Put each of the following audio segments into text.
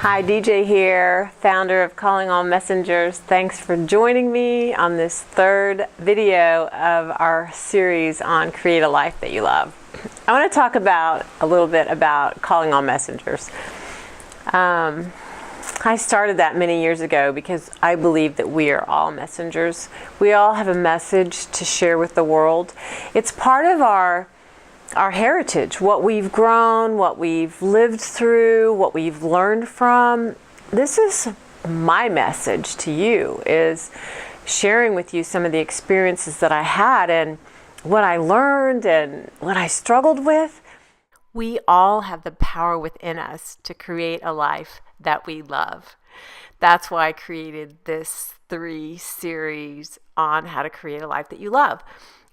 Hi, DJ here, founder of Calling All Messengers. Thanks for joining me on this third video of our series on Create a Life That You Love. I want to talk a little bit about calling all messengers. I started that many years ago because I believe that we are all messengers. We all have a message to share with the world. It's part of our heritage, what we've grown, what we've lived through, what we've learned from. This is my message to you, is sharing with you some of the experiences that I had and what I learned and what I struggled with. We all have the power within us to create a life that we love. That's why I created this 3 series on how to create a life that you love.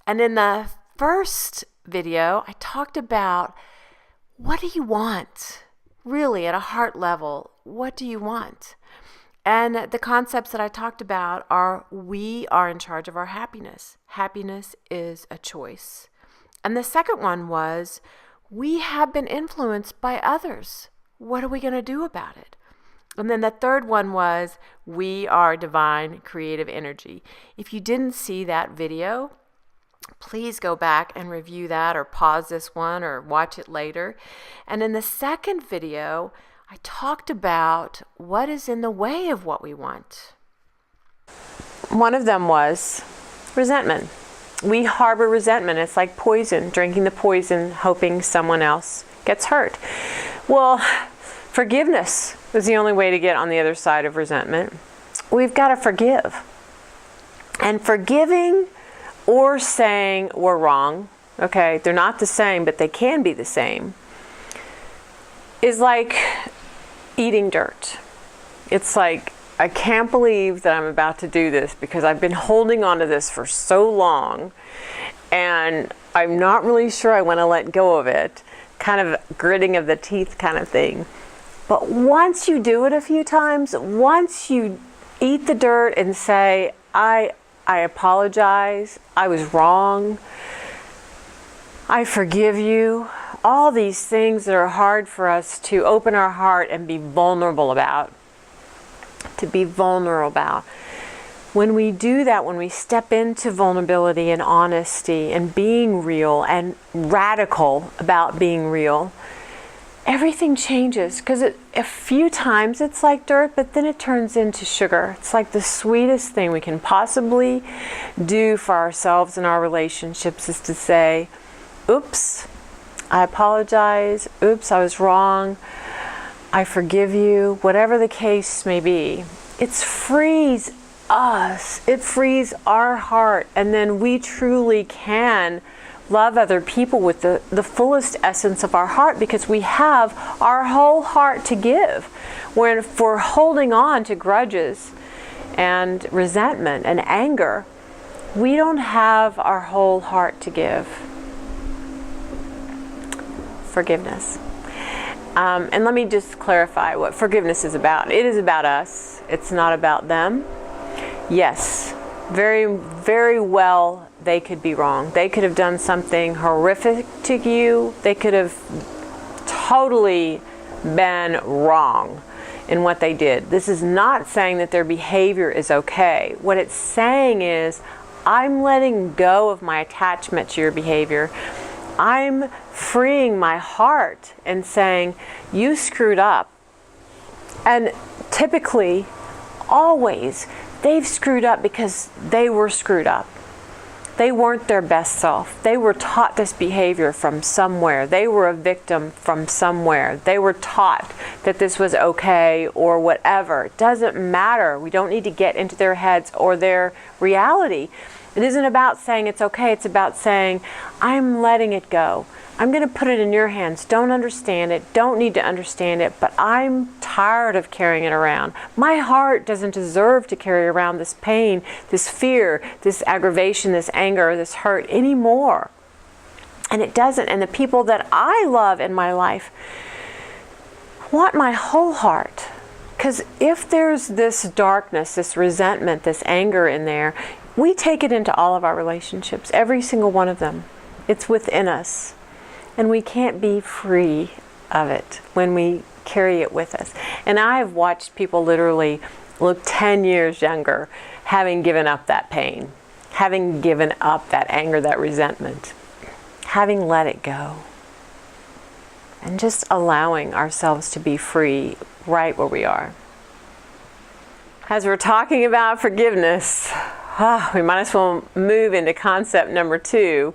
And in the first video, I talked about, what do you want? Really, at a heart level, what do you want? And the concepts that I talked about are, we are in charge of our happiness. Happiness is a choice. And the second one was, we have been influenced by others. What are we going to do about it? And then the third one was, we are divine creative energy. If you didn't see that video, please go back and review that, or pause this one or watch it later. And in the second video, I talked about what is in the way of what we want. One of them was resentment. We harbor resentment. It's like poison, drinking the poison, hoping someone else gets hurt. Well, forgiveness is the only way to get on the other side of resentment. We've got to forgive. And forgiving or saying we're wrong, okay, they're not the same, but they can be the same, is like eating dirt. It's like, I can't believe that I'm about to do this because I've been holding on to this for so long and I'm not really sure I want to let go of it. Kind of gritting of the teeth kind of thing. But once you do it a few times, once you eat the dirt and say, I apologize, I was wrong, I forgive you, all these things that are hard for us to open our heart and be vulnerable about, when we do that, when we step into vulnerability and honesty and being real and radical about being real, everything changes. Because a few times it's like dirt, but then it turns into sugar. It's like the sweetest thing we can possibly do for ourselves and our relationships is to say, oops, I apologize, oops, I was wrong, I forgive you, whatever the case may be. It frees us, it frees our heart, and then we truly can love other people with the fullest essence of our heart, because we have our whole heart to give. When if we're holding on to grudges and resentment and anger, we don't have our whole heart to give. Forgiveness. And let me just clarify what forgiveness is about. It is about us. It's not about them. Yes, very, very well, they could be wrong. They could have done something horrific to you. They could have totally been wrong in what they did. This is not saying that their behavior is okay. What it's saying is, I'm letting go of my attachment to your behavior. I'm freeing my heart and saying, you screwed up. And typically, always, they've screwed up because they were screwed up. They weren't their best self. They were taught this behavior from somewhere. They were a victim from somewhere. They were taught that this was okay or whatever. It doesn't matter. We don't need to get into their heads or their reality. It isn't about saying it's okay. It's about saying, I'm letting it go. I'm going to put it in your hands. Don't understand it. Don't need to understand it. But I'm tired of carrying it around. My heart doesn't deserve to carry around this pain, this fear, this aggravation, this anger, this hurt anymore. And it doesn't. And the people that I love in my life want my whole heart. Because if there's this darkness, this resentment, this anger in there, we take it into all of our relationships, every single one of them. It's within us. And we can't be free of it when we carry it with us. And I have watched people literally look 10 years younger, having given up that pain, having given up that anger, that resentment, having let it go, and just allowing ourselves to be free right where we are. As we're talking about forgiveness, we might as well move into concept number 2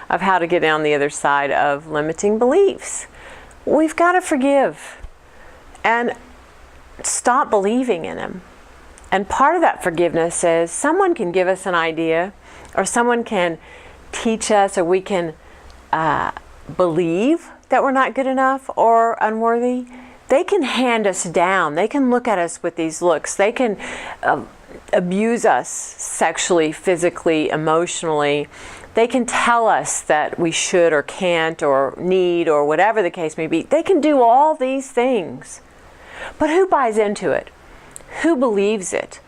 of how to get on the other side of limiting beliefs. We've got to forgive and stop believing in them. And part of that forgiveness is someone can give us an idea, or someone can teach us, or we can believe that we're not good enough or unworthy. They can hand us down. They can look at us with these looks. They can abuse us sexually, physically, emotionally. They can tell us that we should or can't or need or whatever the case may be. They can do all these things. But who buys into it? Who believes it?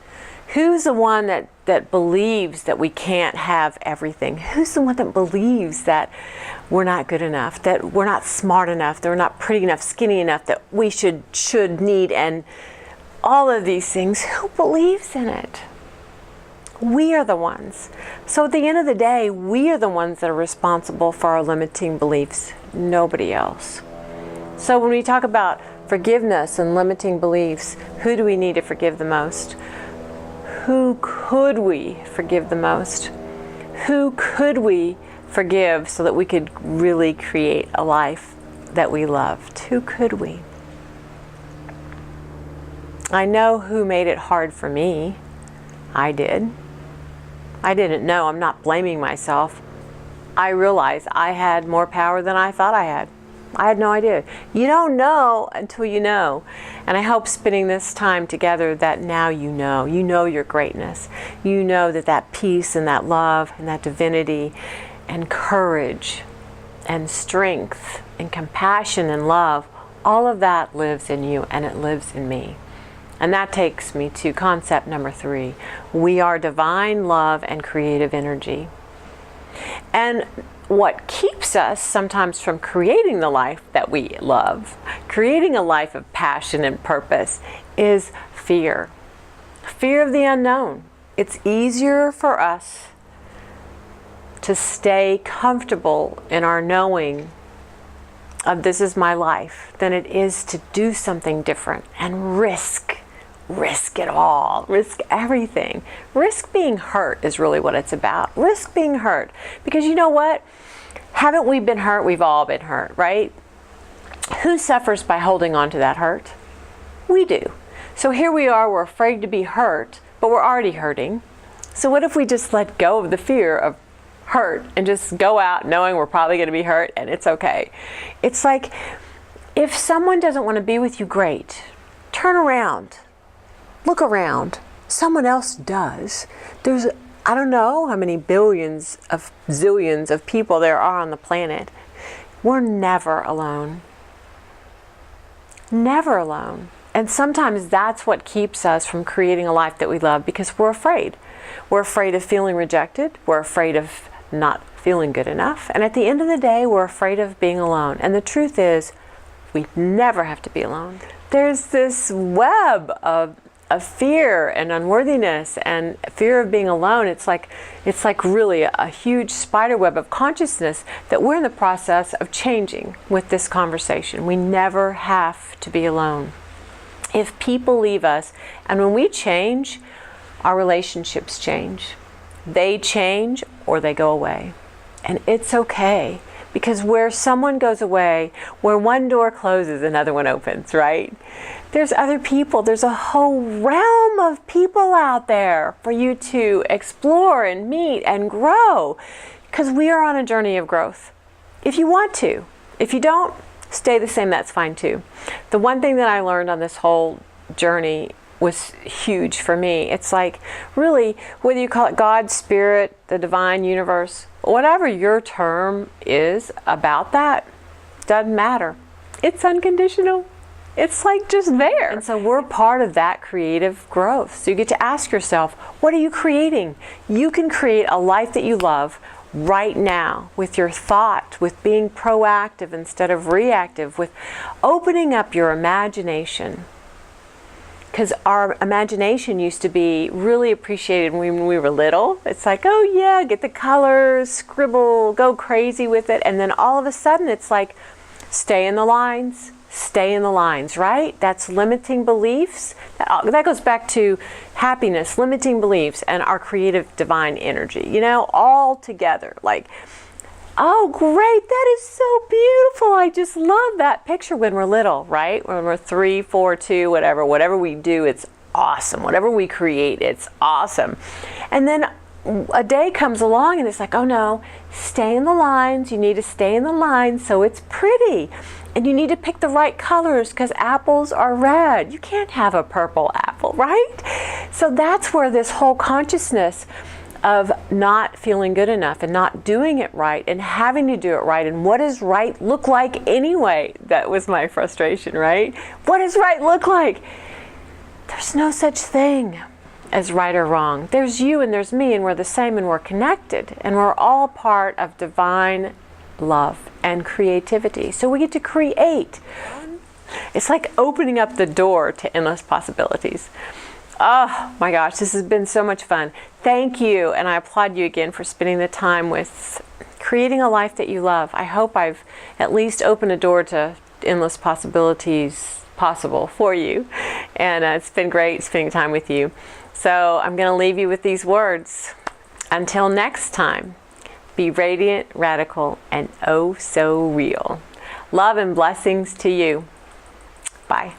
Who's the one that believes that we can't have everything? Who's the one that believes that we're not good enough, that we're not smart enough, that we're not pretty enough, skinny enough, that we should, need, and all of these things? Who believes in it? We are the ones. So at the end of the day, we are the ones that are responsible for our limiting beliefs, nobody else. So when we talk about forgiveness and limiting beliefs, who do we need to forgive the most? Who could we forgive the most? Who could we forgive so that we could really create a life that we loved? Who could we? I know who made it hard for me. I did. I didn't know. I'm not blaming myself. I realized I had more power than I thought I had. I had no idea. You don't know until you know. And I hope spending this time together that now you know. You know your greatness. You know that peace and that love and that divinity and courage and strength and compassion and love, all of that lives in you, and it lives in me. And that takes me to concept number 3. We are divine love and creative energy. And what keeps us sometimes from creating the life that we love, creating a life of passion and purpose, is fear. Fear of the unknown. It's easier for us to stay comfortable in our knowing of this is my life than it is to do something different and risk it all, risk everything. Risk being hurt is really what it's about. Risk being hurt. Because you know what? Haven't we been hurt? We've all been hurt, right? Who suffers by holding on to that hurt? We do. So here we are, we're afraid to be hurt, but we're already hurting. So what if we just let go of the fear of hurt and just go out knowing we're probably going to be hurt and it's okay? It's like, if someone doesn't want to be with you, great. Turn around. Look around. Someone else does. There's, I don't know how many billions of zillions of people there are on the planet. We're never alone. Never alone. And sometimes that's what keeps us from creating a life that we love, because we're afraid. We're afraid of feeling rejected. We're afraid of not feeling good enough. And at the end of the day, we're afraid of being alone. And the truth is, we never have to be alone. There's this web of fear and unworthiness and fear of being alone. It's like really a huge spider web of consciousness that we're in the process of changing with this conversation. We never have to be alone. If people leave us, and when we change, our relationships change. They change or they go away. And it's okay, because where someone goes away, where one door closes, another one opens, right? There's other people. There's a whole realm of people out there for you to explore and meet and grow, because we are on a journey of growth. If you want to. If you don't, stay the same, that's fine too. The one thing that I learned on this whole journey was huge for me. It's like, really, whether you call it God, Spirit, the divine universe, whatever your term is about that, doesn't matter. It's unconditional. It's like just there. And so we're part of that creative growth. So you get to ask yourself, what are you creating? You can create a life that you love right now with your thought, with being proactive instead of reactive, with opening up your imagination. Because our imagination used to be really appreciated when we were little. It's like, oh yeah, get the colors, scribble, go crazy with it. And then all of a sudden it's like, stay in the lines, right? That's limiting beliefs. That goes back to happiness, limiting beliefs, and our creative divine energy, you know, all together. Like, oh great, that is so beautiful. I just love that picture when we're little, right? When we're 3, 4, 2, whatever we do, it's awesome. Whatever we create, it's awesome. And then a day comes along and it's like, oh no, stay in the lines. You need to stay in the lines so it's pretty. And you need to pick the right colors because apples are red. You can't have a purple apple, right? So that's where this whole consciousness of not feeling good enough and not doing it right and having to do it right, and what does right look like anyway? That was my frustration, right? What does right look like? There's no such thing as right or wrong. There's you and there's me, and we're the same, and we're connected, and we're all part of divine love and creativity. So we get to create. It's like opening up the door to endless possibilities. Oh my gosh, this has been so much fun. Thank you, and I applaud you again for spending the time with creating a life that you love. I hope I've at least opened a door to endless possibilities possible for you, and it's been great spending time with you. So I'm going to leave you with these words. Until next time, be radiant, radical, and oh so real. Love and blessings to you. Bye.